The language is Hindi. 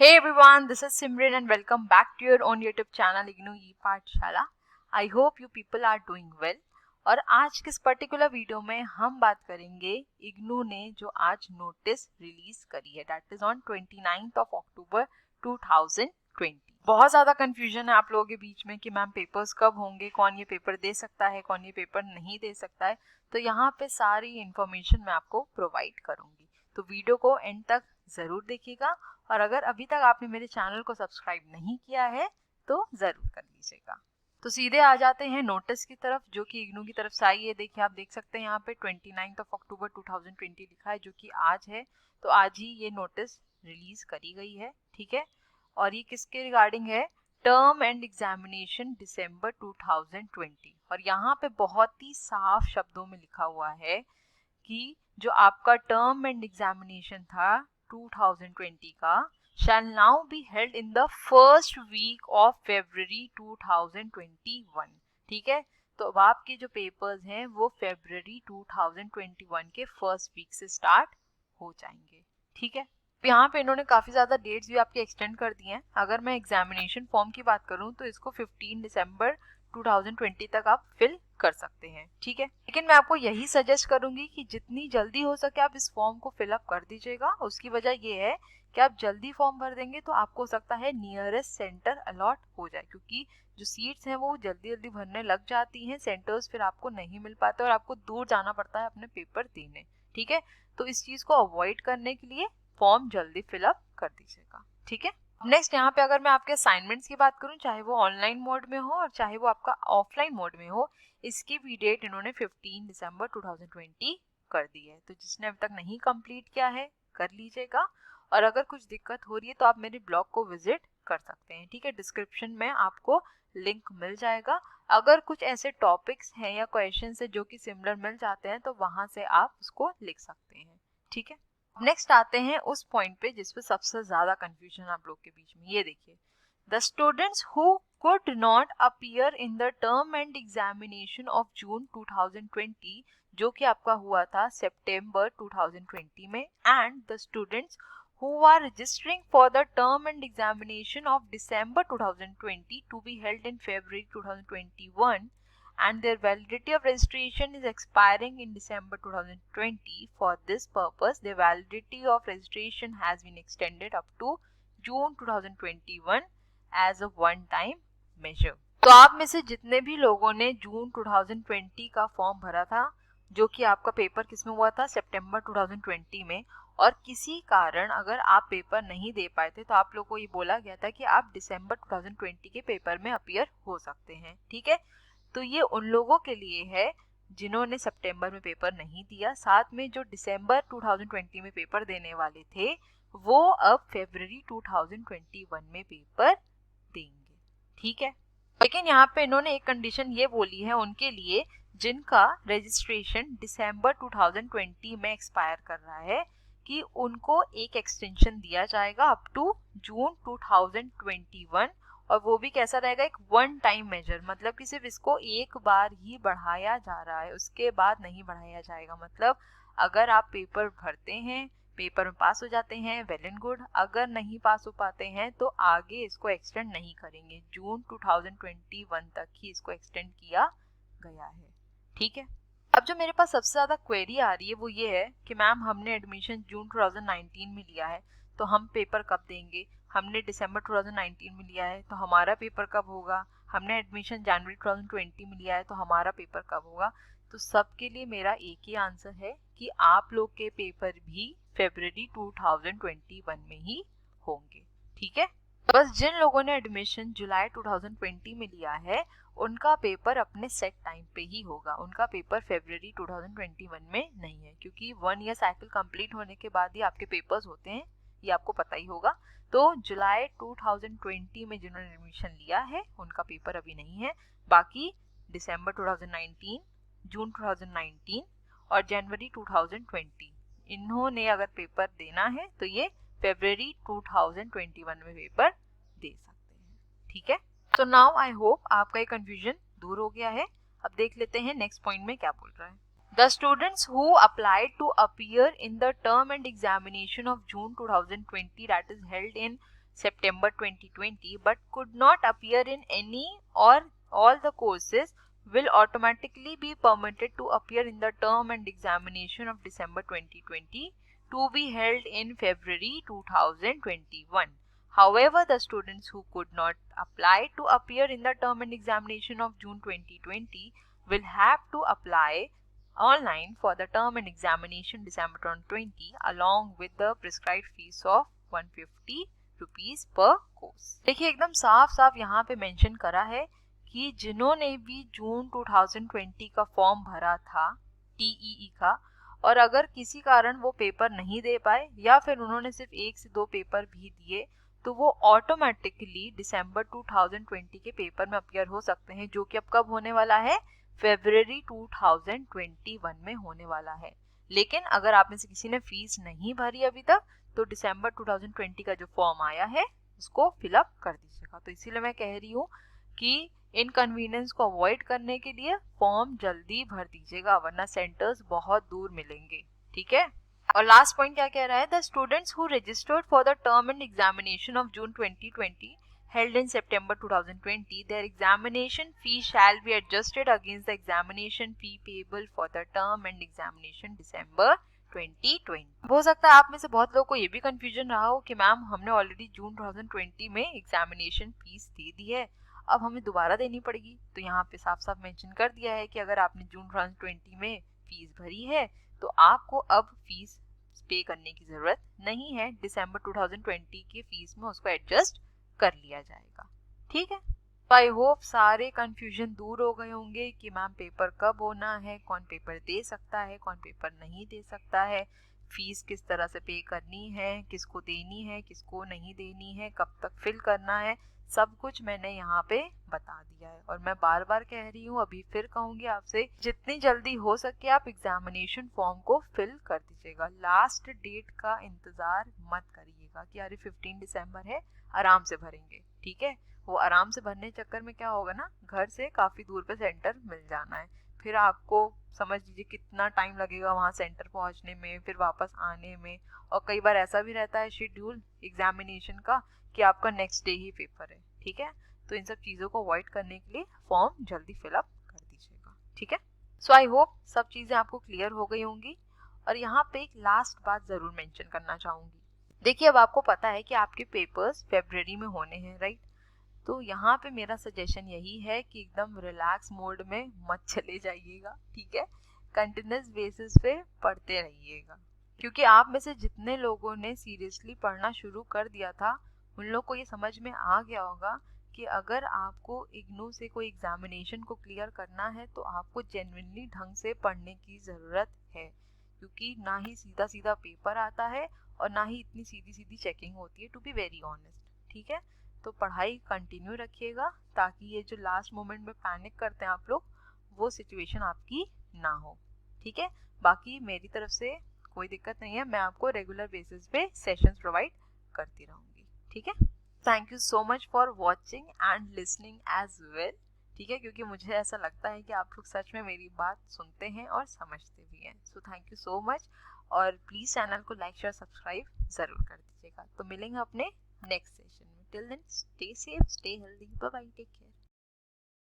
Hey everyone, this is Simran and welcome back to your own YouTube channel IGNOU E-पाठशाला। I hope you people are doing well। और आज किस पर्टिकुलर वीडियो में हम बात करेंगे IGNOU ने जो आज नोटिस रिलीज करी है, दैट इज ऑन 29 अक्टूबर 2020। बहुत ज़्यादा कंफ्यूजन है आप लोगों के बीच में कि मैम पेपर्स कब होंगे, कौन ये पेपर दे सकता है, कौन ये पेपर नहीं दे सकता है। तो यहाँ पे सारी इंफॉर्मेशन मैं आपको प्रोवाइड करूँगी, तो वीडियो को एंड तक ज़रूर देखिएगा। और अगर अभी तक आपने मेरे चैनल को सब्सक्राइब नहीं किया है तो ज़रूर कर लीजिएगा। तो सीधे आ जाते हैं नोटिस की तरफ जो कि IGNOU की तरफ से आई है। देखिए, आप देख सकते हैं यहाँ पे 29 अक्टूबर 2020 लिखा है, जो कि आज है। तो आज ही ये नोटिस रिलीज करी गई है, ठीक है। और ये किसके रिगार्डिंग है? टर्म एंड एग्जामिनेशन दिसंबर 2020। और यहाँ पे बहुत ही साफ शब्दों में लिखा हुआ है कि जो आपका टर्म एंड एग्जामिनेशन था 2020 का shall now be held in the first week of February 2021। ठीक है, तो अब आपके जो पेपर्स हैं वो February 2021 के फर्स्ट वीक से स्टार्ट हो जाएंगे, ठीक है। यहाँ पे इन्होंने काफ़ी ज़्यादा डेट्स भी आपके एक्सटेंड कर दिए हैं। अगर मैं एग्जामिनेशन फॉर्म की बात करूँ तो इसको 15 दिसंबर 2020 तक आप फिल कर सकते हैं, ठीक है। लेकिन मैं आपको यही सजेस्ट करूंगी कि जितनी जल्दी हो सके आप इस फॉर्म को फिलअप कर दीजिएगा। उसकी वजह ये है कि आप जल्दी फॉर्म भर देंगे तो आपको हो सकता है नियरेस्ट सेंटर अलॉट हो जाए, क्योंकि जो सीट्स हैं वो जल्दी जल्दी भरने लग जाती हैं, सेंटर्स फिर आपको नहीं मिल पाते और आपको दूर जाना पड़ता है अपने पेपर देने, ठीक है। तो इस चीज़ को अवॉइड करने के लिए फॉर्म जल्दी फिलअप कर दीजिएगा, ठीक है। नेक्स्ट यहाँ पे अगर मैं आपके असाइनमेंट्स की बात करूँ, चाहे वो ऑनलाइन मोड में हो और चाहे वो आपका ऑफलाइन मोड में हो, इसकी भी डेट इन्होंने 15 दिसंबर 2020 कर दी है। तो जिसने अभी तक नहीं कंप्लीट किया है कर लीजिएगा। और अगर कुछ दिक्कत हो रही है तो आप मेरे ब्लॉग को विजिट कर सकते हैं, ठीक है। डिस्क्रिप्शन में आपको लिंक मिल जाएगा। अगर कुछ ऐसे टॉपिक्स हैं या क्वेश्चन है जो कि सिमिलर मिल जाते हैं तो वहां से आप उसको लिख सकते हैं, ठीक है। नेक्स्ट आते हैं उस पॉइंट पे जिस पे सबसे ज्यादा कंफ्यूजन आप लोग के बीच में। ये देखिए, the students who could not appear in the term and examination of June 2020, जो कि आपका हुआ था सितंबर 2020 में, and the students who are registering for the term and examination of December 2020 to be held in February 2021 and their validity of registration is expiring in December 2020. For this purpose, the validity of registration has been extended up to June 2021 as a one-time measure। तो आप में से जितने भी लोगों ने जून 2020 का फॉर्म भरा था, जो कि आपका पेपर किस में हुआ था? सितंबर 2020 में, और किसी कारण अगर आप पेपर नहीं दे पाए थे तो आप लोगों को ये बोला गया था कि आप दिसंबर 2020 के पेपर में अपीयर हो सकते हैं, ठीक है। तो ये उन लोगों के लिए है जिन्होंने सितंबर में पेपर नहीं दिया, साथ में जो दिसंबर 2020 में पेपर देने वाले थे वो अब फरवरी 2021 में पेपर देंगे, ठीक है। लेकिन यहाँ पे इन्होंने एक कंडीशन ये बोली है उनके लिए जिनका रजिस्ट्रेशन दिसंबर 2020 में एक्सपायर कर रहा है कि उनको एक एक्सटेंशन दिया जाएगा अप टू जून 2021। और वो भी कैसा रहेगा? एक वन टाइम मेजर, मतलब कि सिर्फ इसको एक बार ही बढ़ाया जा रहा है, उसके बाद नहीं बढ़ाया जाएगा। मतलब अगर आप पेपर भरते हैं, पेपर में पास हो जाते हैं, वेल एंड गुड। अगर नहीं पास हो पाते हैं तो आगे इसको एक्सटेंड नहीं करेंगे, जून 2021 तक ही इसको एक्सटेंड किया गया है, ठीक है। अब जो मेरे पास सबसे ज्यादा क्वेरी आ रही है वो ये है कि मैम हमने एडमिशन जून 2019 में लिया है तो हम पेपर कब देंगे? हमने दिसंबर 2019 में लिया है तो हमारा पेपर कब होगा? हमने एडमिशन जनवरी 2020 में लिया है तो हमारा पेपर कब होगा? तो सबके लिए मेरा एक ही आंसर है कि आप लोग के पेपर भी फरवरी 2021 में ही होंगे, ठीक है। बस जिन लोगों ने एडमिशन जुलाई 2020 में लिया है उनका पेपर अपने सेट टाइम पे ही होगा, उनका पेपर फरवरी 2021 में नहीं है, क्योंकि 1 ईयर साइकिल कंप्लीट होने के बाद ही आपके पेपर्स होते हैं, ये आपको पता ही होगा। तो जुलाई 2020 में जिन्होंने एडमिशन लिया है उनका पेपर अभी नहीं है। बाकी दिसंबर 2019, जून 2019 और जनवरी 2020 इन्होंने अगर पेपर देना है तो ये फरवरी 2021 में पेपर दे सकते हैं, ठीक है। तो नाउ आई होप आपका ये कंफ्यूजन दूर हो गया है। अब देख लेते हैं नेक्स्ट पॉइंट में क्या बोल रहा है। The students who applied to appear in the term and examination of June 2020 that is held in September 2020 but could not appear in any or all the courses will automatically be permitted to appear in the term and examination of December 2020 to be held in February 2021. However, the students who could not apply to appear in the term and examination of June 2020 will have to apply online for the term and examination December 2020 along with the prescribed fees of 150 rupees पर कोर्स। देखिए एकदम साफ साफ यहाँ पे मेंशन करा है कि जिन्होंने भी जून 2020 का फॉर्म भरा था टीईई का और अगर किसी कारण वो पेपर नहीं दे पाए या फिर उन्होंने सिर्फ 1 से 2 पेपर भी दिए तो वो ऑटोमेटिकली दिसंबर 2020 के पेपर में अपीयर हो सकते हैं, जो कि अब कब होने वाला है, फरवरी 2021 में होने वाला है। लेकिन अगर आप में से किसी ने फीस नहीं भरी अभी तक तो दिसंबर 2020 का जो फॉर्म आया है उसको फिलअप कर दीजिएगा। तो इसीलिए मैं कह रही हूँ कि इनकन्वीनियंस को अवॉइड करने के लिए फॉर्म जल्दी भर दीजिएगा वरना सेंटर्स बहुत दूर मिलेंगे, ठीक है। और लास्ट पॉइंट क्या कह रहा है, the students who registered for the term and examination of June 2020 held in September 2020, their examination fee shall be adjusted against the examination fee payable for the term and examination December 2020। हो सकता है आप में से बहुत लोगों को ये भी कंफ्यूजन रहा हो कि मैम हमने ऑलरेडी जून 2020 में एग्जामिनेशन फीस दे दी है, अब हमें दोबारा देनी पड़ेगी। तो यहाँ पे साफ साफ मेंशन कर दिया है कि अगर आपने जून 2020 में फीस भरी है तो आपको अब फीस पे करने की जरूरत नहीं है, दिसंबर 2020 की फीस में उसको एडजस्ट कर लिया जाएगा, ठीक है। तो आई होप सारे कंफ्यूजन दूर हो गए होंगे कि मैम पेपर कब होना है, कौन पेपर दे सकता है, कौन पेपर नहीं दे सकता है, फीस किस तरह से पे करनी है, किसको देनी है, किसको नहीं देनी है, कब तक फिल करना है, सब कुछ मैंने यहाँ पे बता दिया है। और मैं बार बार कह रही हूँ, अभी फिर कहूँगी आपसे, जितनी जल्दी हो सके आप एग्जामिनेशन फॉर्म को फिल कर दीजिएगा। लास्ट डेट का इंतजार मत करिएगा कि अरे 15 दिसंबर है आराम से भरेंगे, ठीक है। वो आराम से भरने चक्कर में क्या होगा ना, घर से काफी दूर पे सेंटर मिल जाना है, फिर आपको समझ लीजिए कितना टाइम लगेगा वहाँ सेंटर पहुँचने में, फिर वापस आने में। और कई बार ऐसा भी रहता है शेड्यूल एग्जामिनेशन का कि आपका नेक्स्ट डे ही पेपर है, ठीक है। तो इन सब चीज़ों को अवॉइड करने के लिए फॉर्म जल्दी फिलअप कर दीजिएगा, ठीक है। सो आई होप सब चीज़ें आपको क्लियर हो गई होंगी। और यहाँ पे एक लास्ट बात ज़रूर मेंशन करना चाहूँगी। देखिए अब आपको पता है कि आपके पेपर्स फरवरी में होने हैं, राइट। तो यहाँ पे मेरा सजेशन यही है कि एकदम रिलैक्स मोड में मत चले जाइएगा, ठीक है। कंटिन्यूस बेसिस पे पढ़ते रहिएगा, क्योंकि आप में से जितने लोगों ने सीरियसली पढ़ना शुरू कर दिया था उन लोग को ये समझ में आ गया होगा कि अगर आपको इग्नू से कोई एग्जामिनेशन को क्लियर करना है तो आपको जेन्युइनली ढंग से पढ़ने की ज़रूरत है, क्योंकि ना ही सीधा सीधा पेपर आता है और ना ही इतनी सीधी सीधी चेकिंग होती है, टू बी वेरी ऑनेस्ट, ठीक है। तो पढ़ाई कंटिन्यू रखिएगा ताकि ये जो लास्ट मोमेंट में पैनिक करते हैं आप लोग, वो सिचुएशन आपकी ना हो, ठीक है। बाकी मेरी तरफ से कोई दिक्कत नहीं है, मैं आपको रेगुलर बेसिस पे सेशंस प्रोवाइड करती रहूँगी, ठीक है। Thank you so much for watching and listening as well, ठीक है, क्योंकि मुझे ऐसा लगता है कि आप लोग सच में मेरी बात सुनते हैं और समझते भी हैं। So thank you so much, और प्लीज़ चैनल को लाइक शेयर सब्सक्राइब ज़रूर कर दीजिएगा। तो मिलेंगे अपने नेक्स्ट सेशन में। Till then stay safe, stay healthy, bye bye, take care.